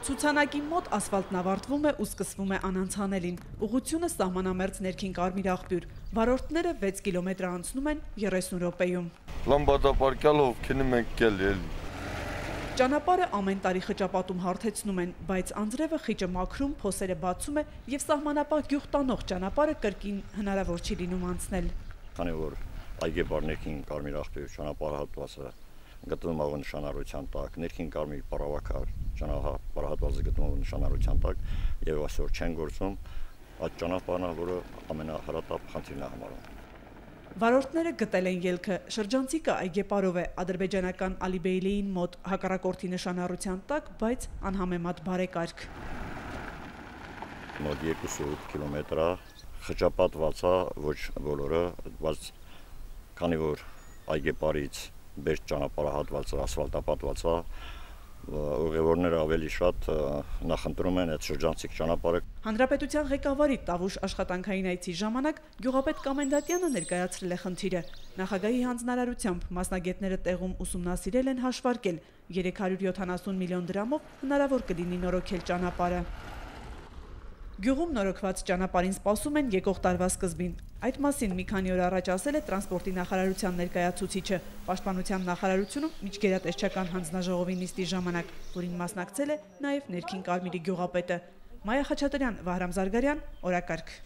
Ցուցանակի մոտ ասֆալտն ավարտվում է ու սկսվում է անանցանելին։ Ուղղությունը սահմանամերձ ներքին Կարմիր աղբյուր։ Վարորդները 6 կիլոմետր անցնում են 30 րոպեում։ Լամբադապարկյալով քնում ենք գել։ Ճանապարհը ամեն տարի խճապատում հարթեցնում են, բայց անձրևը խիճը մաքրում, փոսերը բացում է եւ սահմանապահ գյուղ տանող ճանապարհը կրկին հնարավոր չի լինում անցնել։ Քանի որ այգեպար ներքին Կարմիր աղբյուր ճանապարհատվածը գտնվում է նշանառության տակ, ներքին Կարմիր պարավակար ճանապարհատվածը գտնվում է նշանառության տակ եւ այսօր չեն գործում, այդ ճանապարհն որը ամենահարատապ խնդիրն է համարում։ Վարորդները գտել են ելքը, շրջանցիկը այգեպարով է, ադրբեջանական Ալիբեյլեին մոտ հակառակորդի նշանառության տակ, բայց անհամեմատ բարեկարգ։ Մոտ 2 կիլոմետր խճապատված է, ոչ բոլորը, բայց քանի որ այգեպարից բերջ ճանապարհատվածը ասֆալտապատված է, ուղևորները ավելի շատ նախընտրում են այդ շրջանցիկ ճանապարհը։ Հանրապետության ղեկավարի Տավուշ աշխատանքային այցի ժամանակ գյուղապետ Կամենդատյանը ներկայացրել է խնդիրը։ Նախագահի հանձնարարությամբ մասնագետները տեղում ուսումնասիրել են հաշվարկել 370 միլիոն դրամով հնարավոր կլինի նորոգել ճանապարհը։ Գյուղում նորոգված ճանապարհին սպասում են եկող տարվա սկզբին։ Այդ մասին մի քանի օր առաջ ասել է տրանսպորտի նախարարության ներկայացուցիչը։ Պաշտպանության նախարարությունում միջգերատեսչական հանձնաժողովի նիստի ժամանակ, որին մասնակցել է նաև ներքին Կարմիրի գյուղապետը։ Մայա Խաչատրյան, Վահրամ Զարգարյան, օրակարգ։